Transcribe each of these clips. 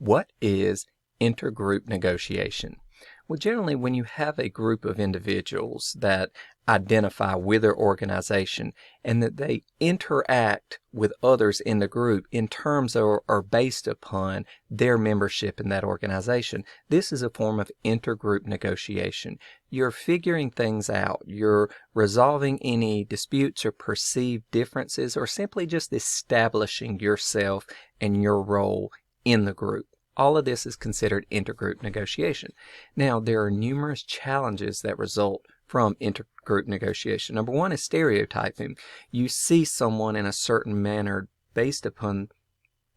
What is intergroup negotiation? Well, generally, when you have a group of individuals that identify with their organization and that they interact with others in the group in terms or are based upon their membership in that organization, this is a form of intergroup negotiation. You're figuring things out. You're resolving any disputes or perceived differences, or simply just establishing yourself and your role in the group. All of this is considered intergroup negotiation. Now, there are numerous challenges that result from intergroup negotiation. Number one is stereotyping. You see someone in a certain manner based upon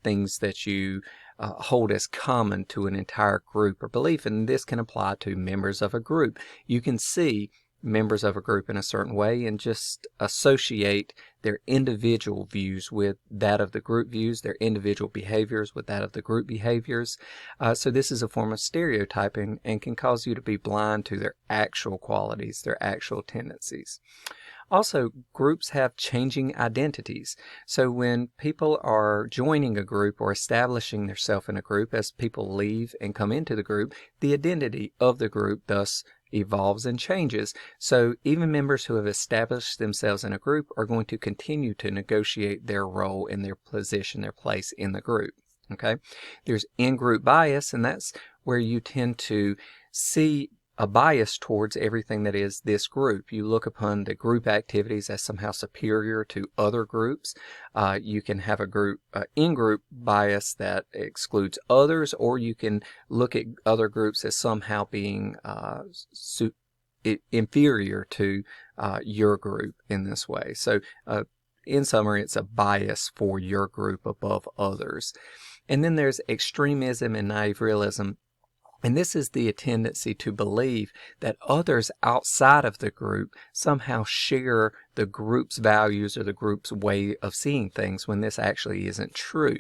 things that you hold as common to an entire group or belief, and this can apply to members of a group. You can see members of a group in a certain way and just associate their individual views with that of the group views, their individual behaviors with that of the group behaviors. So this is a form of stereotyping and can cause you to be blind to their actual qualities, their actual tendencies. Also, groups have changing identities. So when people are joining a group or establishing themselves in a group, as people leave and come into the group, the identity of the group thus evolves and changes. So even members who have established themselves in a group are going to continue to negotiate their role and their position, their place in the group. Okay? There's in-group bias, and that's where you tend to see a bias towards everything that is this group. You look upon the group activities as somehow superior to other groups. You can have a group in-group bias that excludes others, or you can look at other groups as somehow being inferior to your group in this way. So in summary, it's a bias for your group above others. And then there's extremism and naive realism. And this is the tendency to believe that others outside of the group somehow share the group's values or the group's way of seeing things, when this actually isn't true.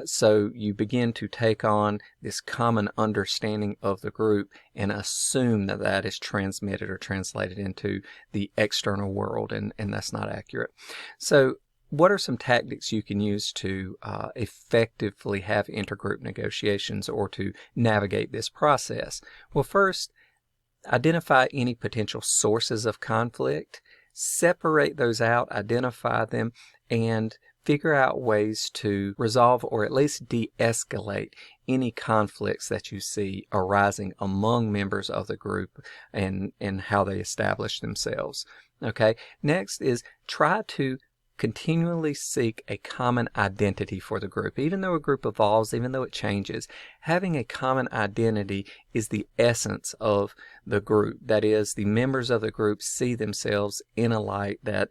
So you begin to take on this common understanding of the group and assume that that is transmitted or translated into the external world, and that's not accurate. So what are some tactics you can use to effectively have intergroup negotiations or to navigate this process? Well, first, identify any potential sources of conflict, separate those out, identify them, and figure out ways to resolve or at least de-escalate any conflicts that you see arising among members of the group and how they establish themselves. Okay. Next is try to continually seek a common identity for the group. Even though a group evolves, even though it changes, having a common identity is the essence of the group. That is, the members of the group see themselves in a light that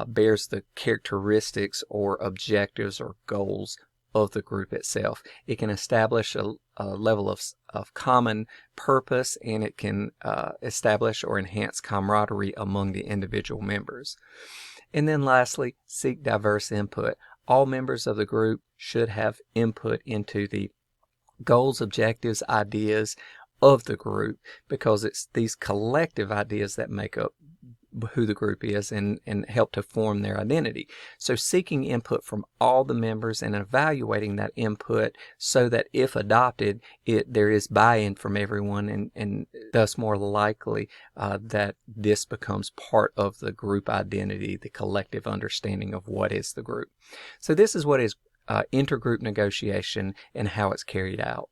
bears the characteristics or objectives or goals of the group itself. It can establish a level of common purpose, and it can establish or enhance camaraderie among the individual members. And then lastly, seek diverse input. All members of the group should have input into the goals, objectives, ideas of the group, because it's these collective ideas that make up who the group is and help to form their identity. So seeking input from all the members and evaluating that input so that if adopted, there is buy-in from everyone, and thus more likely that this becomes part of the group identity, the collective understanding of what is the group. So this is what is intergroup negotiation and how it's carried out.